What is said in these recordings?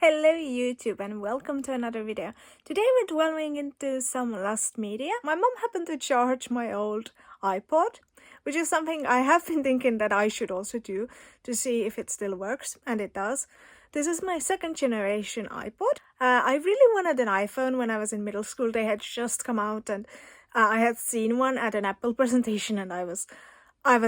Hello YouTube and welcome to another video. Today we're delving into some lost media. My mom happened to charge my old iPod, which is something I have been thinking that I should also do to see if it still works, and it does. This is my second generation iPod. I really wanted an iPhone when I was in middle school. They had just come out and I had seen one at an Apple presentation and I was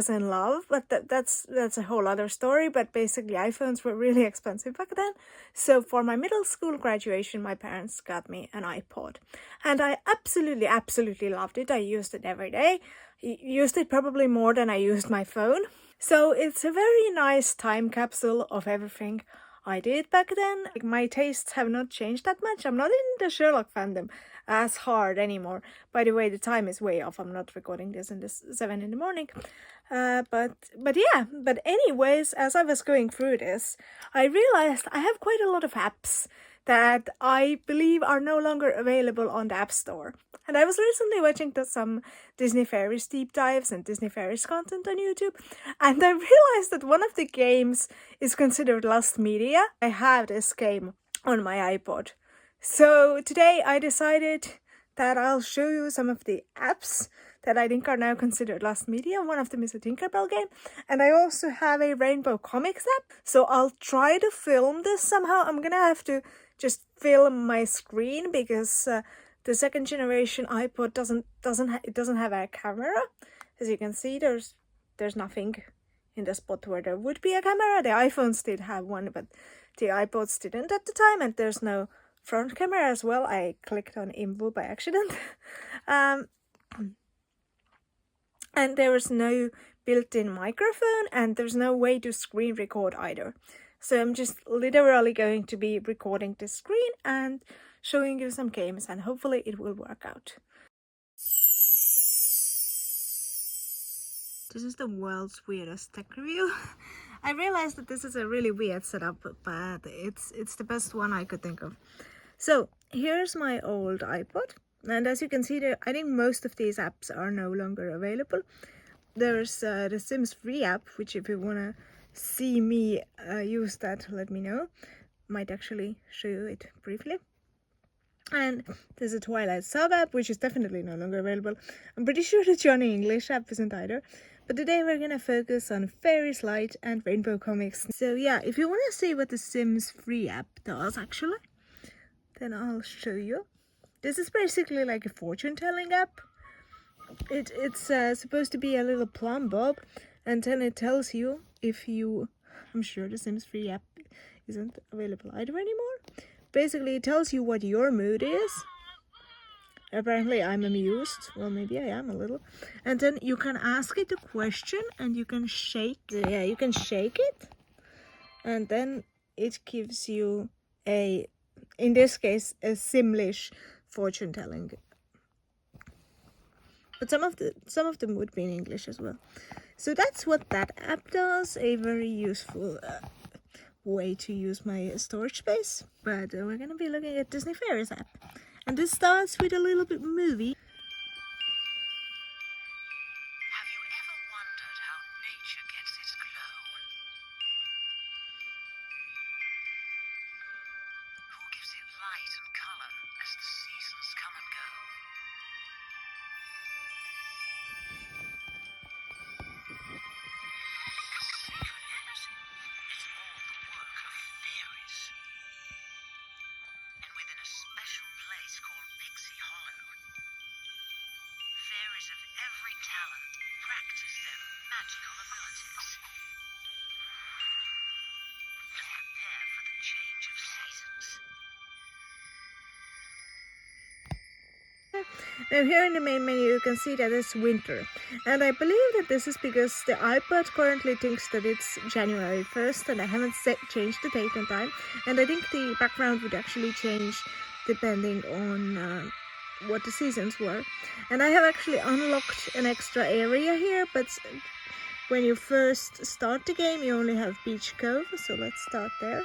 in love, but that's a whole other story. But basically iPhones were really expensive back then. So for my middle school graduation, my parents got me an iPod. And I absolutely loved it. I used it every day. Used it probably more than I used my phone. So it's a very nice time capsule of everything I did back then. Like, my tastes have not changed that much. I'm not in the Sherlock fandom as hard anymore. By the way, the time is way off. I'm not recording this in 7 in the morning. But anyways, as I was going through this, I realized I have quite a lot of apps that I believe are no longer available on the App Store. And I was recently watching some Disney Fairies deep dives and Disney Fairies content on YouTube, and I realized that one of the games is considered lost media. I have this game on my iPod. So today I decided that I'll show you some of the apps that I think are now considered lost media. One of them is a Tinkerbell game. And I also have a Rainbow Comics app. So I'll try to film this somehow. I'm gonna have to just film my screen because the second generation iPod doesn't have a camera. As you can see, there's nothing in the spot where there would be a camera. The iPhones did have one, but the iPods didn't at the time, and there's no front camera as well. I clicked on info by accident. And there is no built-in microphone, and there's no way to screen record either. So I'm just literally going to be recording the screen and showing you some games, and hopefully it will work out. This is the world's weirdest tech review. I realized that this is a really weird setup, but it's the best one I could think of. So here's my old iPod, and as you can see there, I think most of these apps are no longer available. There's the Sims 3 app, which if you want to see me use that, let me know. Might actually show you it briefly. And there's a Twilight Sub app, which is definitely no longer available. I'm pretty sure the Johnny English app isn't either. But today we're gonna focus on Fairies Lite and Rainbow Comics. So yeah, if you want to see what the Sims 3 app does actually, then I'll show you. This is basically like a fortune-telling app. It's supposed to be a little plum bob, and then it tells you if you... I'm sure the Sims 3 app isn't available either anymore. Basically, it tells you what your mood is. Apparently, I'm amused. Well, maybe I am a little. And then you can ask it a question, and you can shake... Yeah, you can shake it. And then it gives you a... in this case, a Simlish fortune-telling. But some of them would be in English as well. So that's what that app does. A very useful way to use my storage space. But we're gonna be looking at Disney Fairies app. And this starts with a little bit movie. Have you ever wondered how nature gets its glow? Who gives it light and color as the seasons come and go? It's all the work of fairies. And within a special place called Pixie Hollow, fairies of every talent practice their magical abilities and prepare for the change of seasons. Now here in the main menu you can see that it's winter, and I believe that this is because the iPod currently thinks that it's January 1st and I haven't changed the date and time, and I think the background would actually change depending on what the seasons were. And I have actually unlocked an extra area here, but when you first start the game you only have Beach Cove, so let's start there.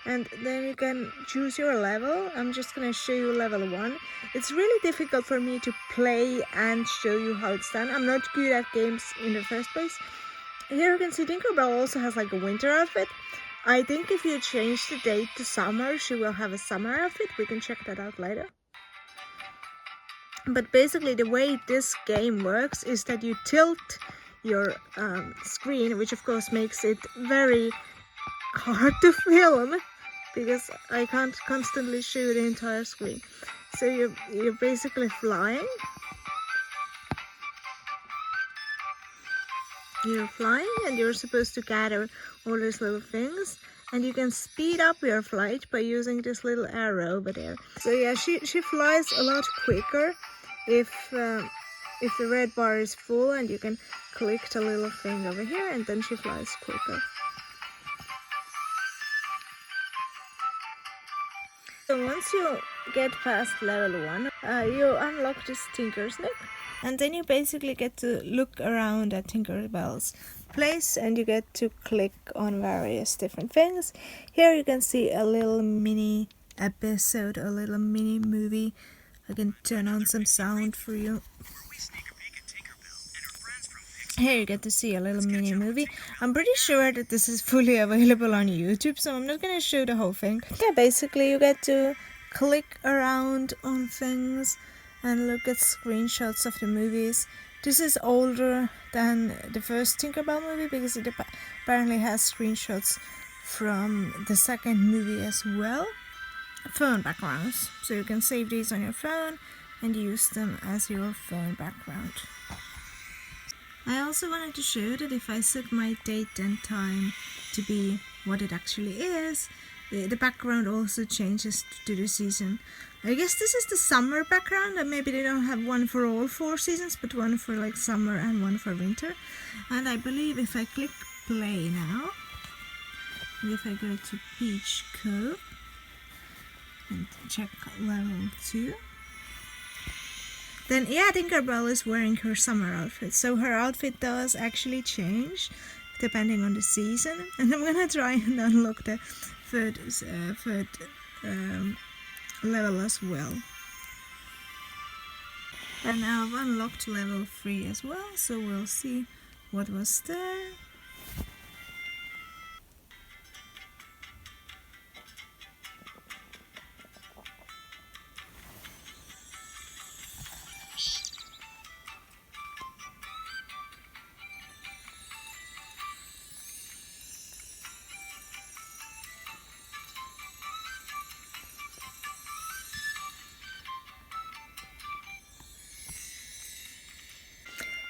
And then you can choose your level. I'm just gonna show you level 1. It's really difficult for me to play and show you how it's done. I'm not good at games in the first place. Here you can see Tinkerbell also has like a winter outfit. I think if you change the date to summer, she will have a summer outfit. We can check that out later. But basically the way this game works is that you tilt your screen, which of course makes it very hard to film because I can't constantly show the entire screen. So you're basically flying. You're flying and you're supposed to gather all these little things, and you can speed up your flight by using this little arrow over there. So yeah, she flies a lot quicker if the red bar is full, and you can click the little thing over here and then she flies quicker. So once you get past level 1, you unlock this Tinkersnick, and then you basically get to look around at Tinkerbell's place, and you get to click on various different things. Here you can see a little mini episode, a little mini movie. I can turn on some sound for you. Here you get to see a little mini movie. I'm pretty sure that this is fully available on YouTube, so I'm not going to show the whole thing. Yeah, basically you get to click around on things and look at screenshots of the movies. This is older than the first Tinkerbell movie because it apparently has screenshots from the second movie as well. Phone backgrounds, so you can save these on your phone and use them as your phone background. I also wanted to show that if I set my date and time to be what it actually is, the background also changes to the season. I guess this is the summer background, and maybe they don't have one for all 4 seasons, but one for like summer and one for winter. And I believe if I click play now, and if I go to Peach Cove and check level 2, then yeah, Tinkerbell is wearing her summer outfit. So her outfit does actually change depending on the season. And I'm gonna try and unlock the third level as well. And now I've unlocked level 3 as well, so we'll see what was there.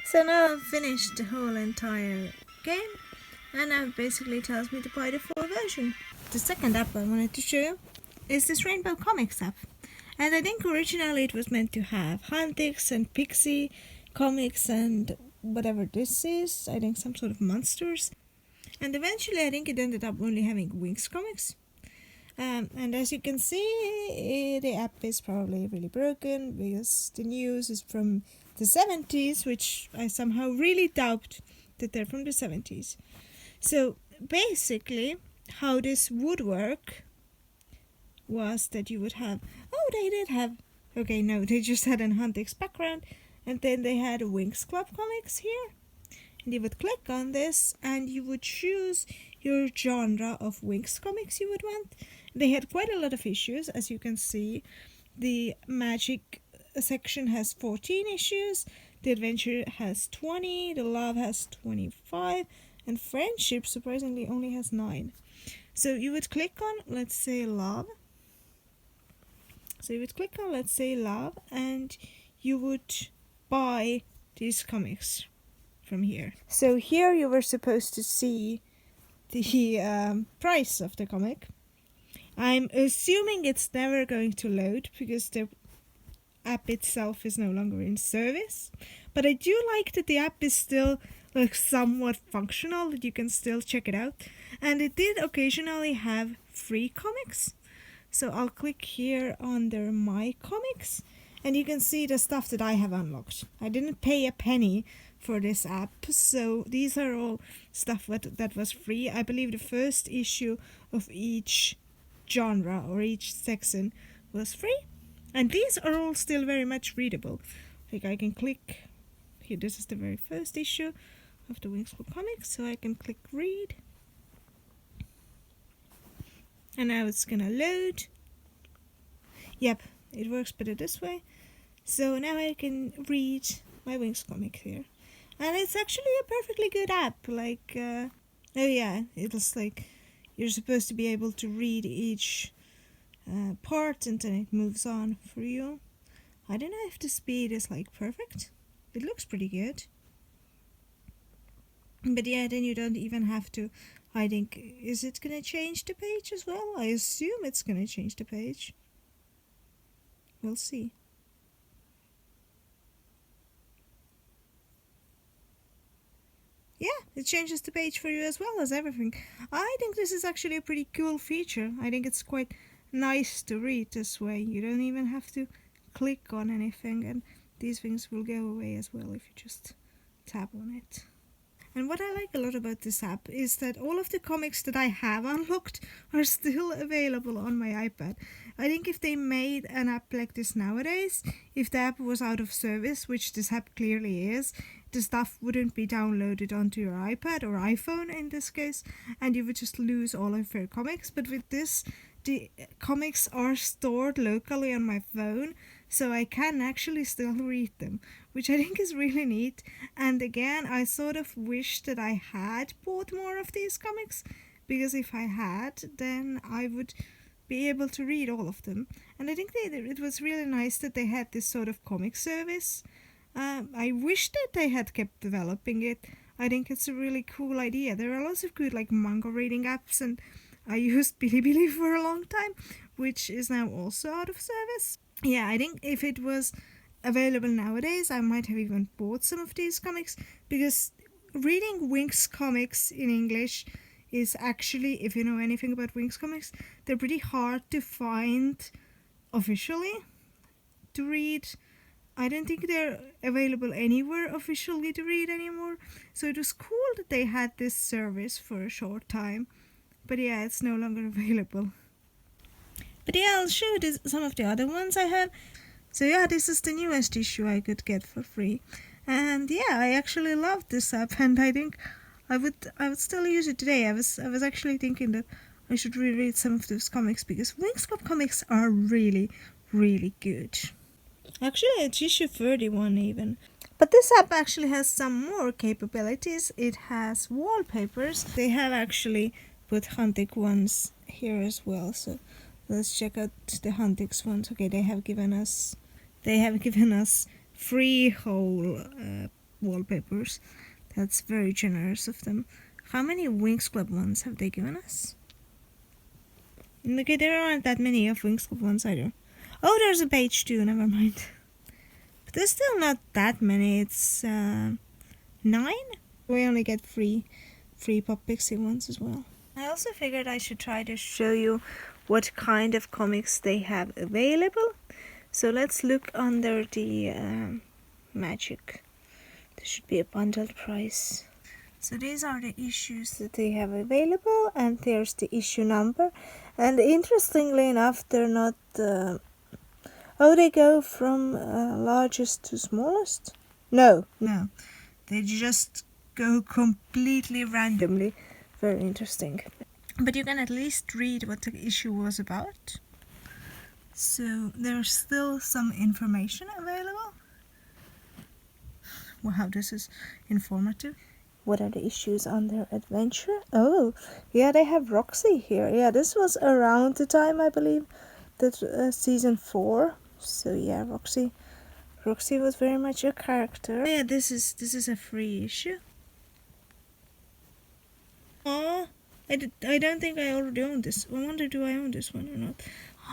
So now I've finished the whole entire game, and now it basically tells me to buy the full version. The second app I wanted to show you is this Rainbow Comics app. And I think originally it was meant to have Huntix and Pixie comics and whatever this is, I think some sort of monsters. And eventually I think it ended up only having Winx comics. And as you can see, the app is probably really broken because the news is from the 70s, which I somehow really doubt that they're from the 70s. So basically, how this would work was that you would have, they did have, they just had an Huntix background, and then they had a Winx Club comics here. And you would click on this, and you would choose your genre of Winx comics you would want. They had quite a lot of issues, as you can see. The magic section has 14 issues, the adventure has 20, the love has 25, and friendship surprisingly only has 9. So you would click on, let's say, love. And you would buy these comics from here. So here you were supposed to see the price of the comic. I'm assuming it's never going to load because the app itself is no longer in service. But I do like that the app is still somewhat functional, that you can still check it out. And it did occasionally have free comics. So I'll click here under my comics, and you can see the stuff that I have unlocked. I didn't pay a penny for this app, so these are all stuff that was free. I believe the first issue of each genre or each section was free, and these are all still very much readable. I can click here, this is the very first issue of the Winx Club comics, so I can click read, And now it's gonna load. Yep, it works better this way. So now I can read my Winx comic here. And it's actually a perfectly good app. Like, oh yeah, it's like you're supposed to be able to read each part and then it moves on for you. I don't know if the speed is like perfect. It looks pretty good. But yeah, then you don't even have to, I think, is it gonna change the page as well? I assume it's gonna change the page. We'll see. Yeah, it changes the page for you as well as everything. I think this is actually a pretty cool feature. I think it's quite nice to read this way. You don't even have to click on anything, and these things will go away as well if you just tap on it. And what I like a lot about this app is that all of the comics that I have unlocked are still available on my iPad. I think if they made an app like this nowadays, if the app was out of service, which this app clearly is, the stuff wouldn't be downloaded onto your iPad or iPhone in this case, and you would just lose all of your comics. But with this, the comics are stored locally on my phone, so I can actually still read them, which I think is really neat. And again, I sort of wish that I had bought more of these comics, because if I had, then I would be able to read all of them. And I think it was really nice that they had this sort of comic service. I wish that they had kept developing it. I think it's a really cool idea. There are lots of good like manga reading apps, and I used Bilibili for a long time, which is now also out of service. Yeah, I think if it was available nowadays, I might have even bought some of these comics, because reading Winx comics in English is actually, if you know anything about Winx comics, they're pretty hard to find officially to read. I don't think they're available anywhere officially to read anymore, so it was cool that they had this service for a short time. But yeah, it's no longer available. But yeah, I'll show you some of the other ones I have. So yeah, this is the newest issue I could get for free. And yeah, I actually love this app, and I think I would still use it today. I was actually thinking that I should reread some of those comics, because Winx Club comics are really, really good. Actually, it's issue 31 even. But this app actually has some more capabilities. It has wallpapers. They have actually put Huntic ones here as well. So let's check out the Huntix ones. Okay, they have given us free whole wallpapers. That's very generous of them. How many Winx Club ones have they given us? Okay, there aren't that many of Winx Club ones either. Oh, there's a page too, never mind. But there's still not that many, it's 9? We only get free Pop Pixie ones as well. I also figured I should try to show you what kind of comics they have available. So let's look under the magic. There should be a bundled price. So these are the issues that they have available, and there's the issue number. And interestingly enough, they're not... they go from largest to smallest? No. They just go completely randomly. Very interesting. But you can at least read what the issue was about. So there's still some information available. Wow, this is informative. What are the issues on their adventure? Oh, yeah, they have Roxy here. Yeah, this was around the time, I believe, that season 4. So yeah, Roxy was very much a character. Yeah, this is a free issue. Oh, I don't think I already own this. I wonder, do I own this one or not?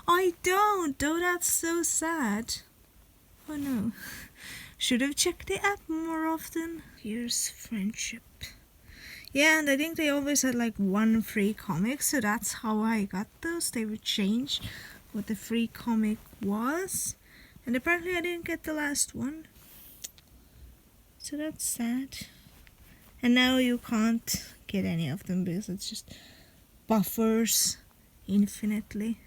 I don't. Oh, that's so sad. Oh no. Should have checked the app more often. Here's friendship. Yeah, and I think they always had like one free comic, so that's how I got those. They would change what the free comic was. And apparently I didn't get the last one. So that's sad. And now you can't get any of them because it's just buffers infinitely.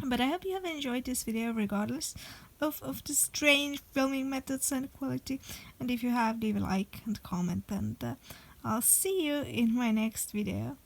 But I hope you have enjoyed this video regardless of the strange filming methods and quality. And if you have, leave a like and comment, and I'll see you in my next video.